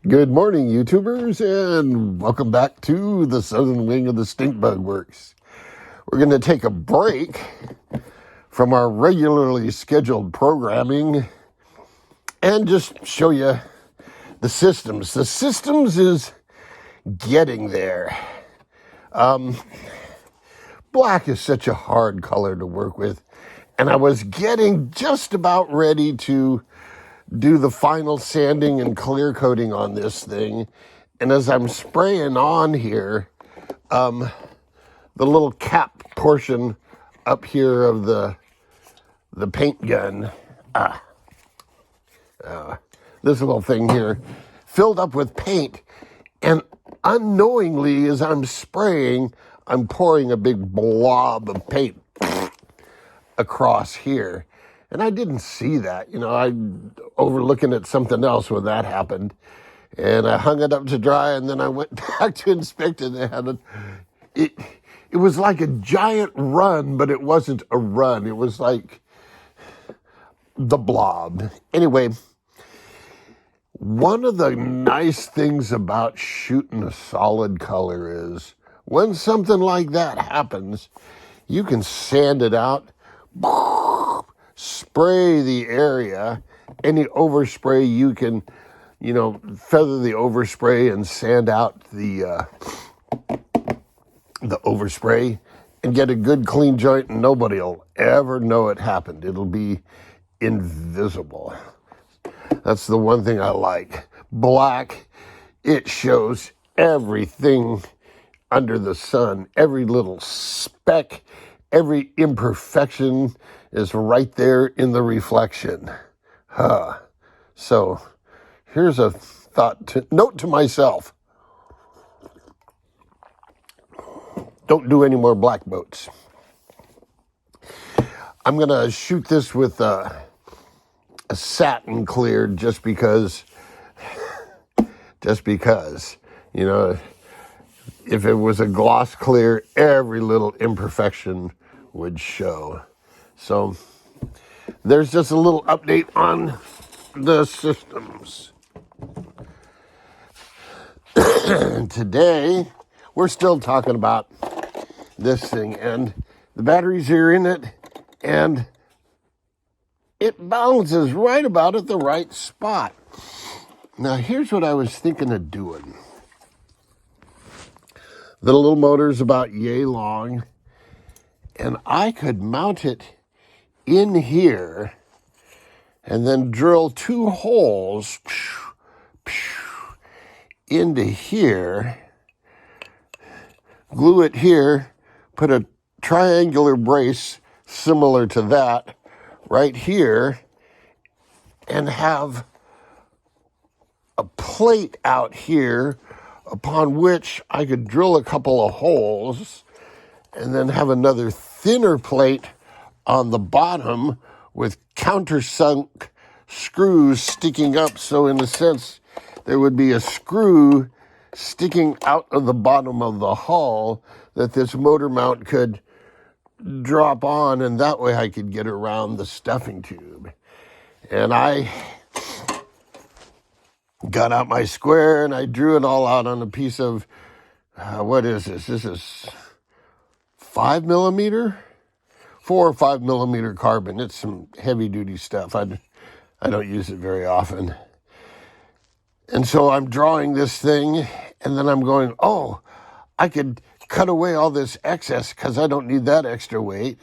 Good morning, YouTubers, and welcome back to the Southern Wing of the Stink Bug Works. We're going to take a break from our regularly scheduled programming and just show you the systems. The systems is getting there. Black is such a hard color to work with, and I was getting just about ready to do the final sanding and clear coating on this thing. And as I'm spraying on here, the little cap portion up here of the paint gun, this little thing here, filled up with paint. And unknowingly, as I'm spraying, I'm pouring a big blob of paint across here. And I didn't see that. I overlooking at something else when that happened. And I hung it up to dry, and then I went back to inspect it. And it was like a giant run, but it wasn't a run. It was like the blob. Anyway, one of the nice things about shooting a solid color is when something like that happens, you can sand it out, spray the area. Any overspray, you can, feather the overspray and sand out the overspray and get a good clean joint, and nobody will ever know it happened. It'll be invisible. That's the one thing I like. Black, it shows everything under the sun. Every little speck, every imperfection is right there in the reflection. So here's a note to myself. Don't do any more black boats. I'm going to shoot this with a satin clear just because, if it was a gloss clear, every little imperfection would show. So there's just a little update on the systems. Today, we're still talking about this thing, and the batteries are in it, and it balances right about at the right spot. Now, here's what I was thinking of doing. The little motor's about yay long, and I could mount it in here and then drill 2 holes into here, glue it here, put a triangular brace similar to that right here, and have a plate out here upon which I could drill a couple of holes and then have another thinner plate on the bottom with countersunk screws sticking up. So in a sense, there would be a screw sticking out of the bottom of the hull that this motor mount could drop on, and that way I could get around the stuffing tube. And I got out my square and I drew it all out on a piece of, what is this? This is 4 or 5 millimeter carbon. It's some heavy duty stuff. I don't use it very often. And so I'm drawing this thing, and then I'm going, I could cut away all this excess because I don't need that extra weight.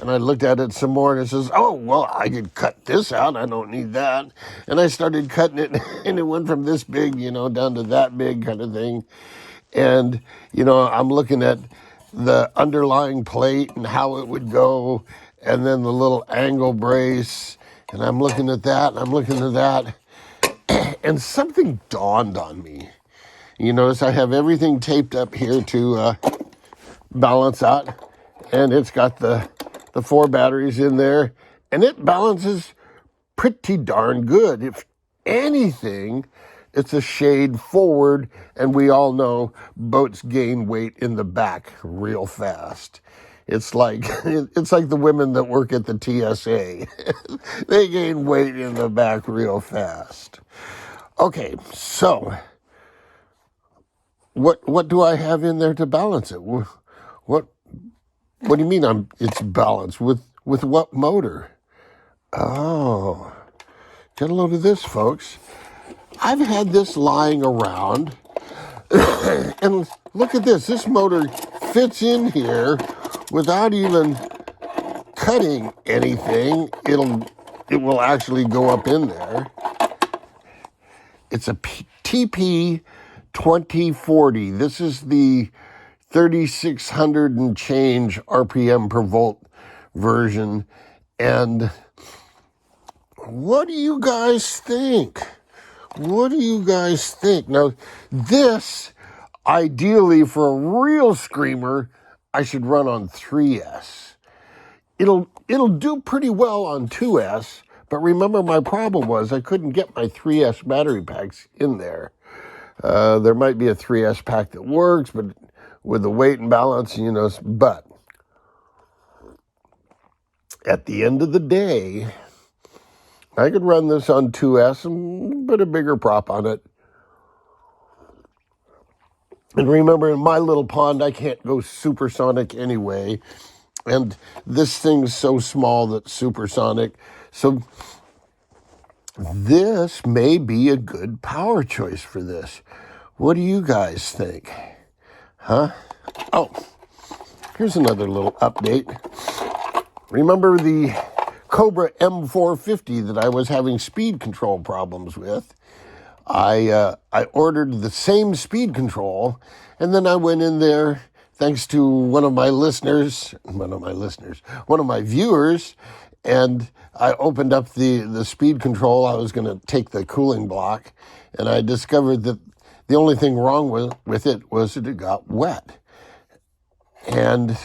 And I looked at it some more, and it says, I could cut this out. I don't need that. And I started cutting it, and it went from this big, down to that big kind of thing. And, I'm looking at the underlying plate and how it would go, and then the little angle brace, and I'm looking at that, and I'm looking at that, and something dawned on me. You notice I have everything taped up here to balance out, and it's got the 4 batteries in there, and it balances pretty darn good. If anything, it's a shade forward, and we all know boats gain weight in the back real fast. It's like the women that work at the TSA. They gain weight in the back real fast. Okay, so what do I have in there to balance it? What do you mean it's balanced with what motor? Oh, get a load of this, folks. I've had this lying around, and look at this. This motor fits in here without even cutting anything. It will actually go up in there. It's a TP 2040. This is the 3,600 and change RPM per volt version. And what do you guys think? What do you guys think? Now, this, ideally for a real screamer, I should run on 3S. It'll do pretty well on 2S, but remember my problem was I couldn't get my 3S battery packs in there. There might be a 3S pack that works, but with the weight and balance, but at the end of the day, I could run this on 2S and put a bigger prop on it. And remember, in my little pond, I can't go supersonic anyway. And this thing's so small that supersonic. So this may be a good power choice for this. What do you guys think? Huh? Oh, here's another little update. Remember the Cobra M450 that I was having speed control problems with? I ordered the same speed control, and then I went in there, thanks to one of my viewers, and I opened up the speed control. I was going to take the cooling block, and I discovered that the only thing wrong with it was that it got wet. And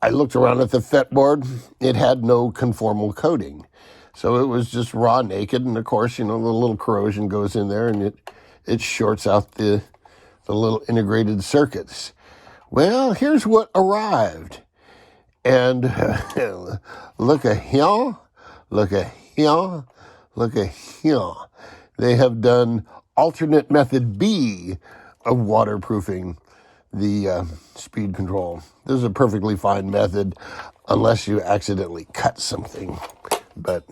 I looked around at the fretboard. It had no conformal coating. So it was just raw naked, and of course, the little corrosion goes in there, and it shorts out the little integrated circuits. Well, here's what arrived. And look at here, look at here, look at here. They have done alternate method B of waterproofing the speed control. This is a perfectly fine method unless you accidentally cut something, but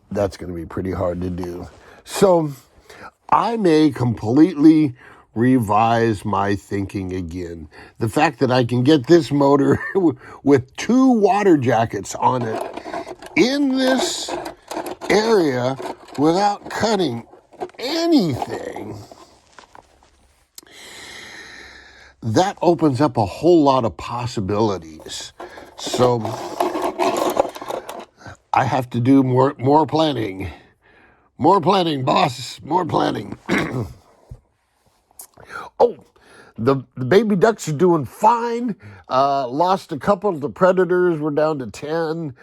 that's going to be pretty hard to do. So I may completely revise my thinking again. The fact that I can get this motor with 2 water jackets on it in this area without cutting anything, that opens up a whole lot of possibilities. So I have to do more planning. More planning, boss. More planning. Oh, the baby ducks are doing fine. Lost a couple of the predators. We're down to 10.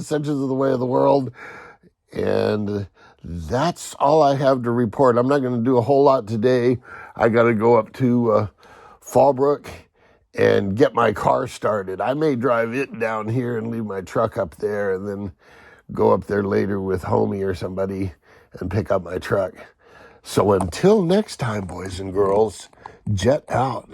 Such is the way of the world. And that's all I have to report. I'm not going to do a whole lot today. I got to go up to Fallbrook and get my car started. I may drive it down here and leave my truck up there and then go up there later with Homie or somebody and pick up my truck. So until next time, boys and girls, jet out.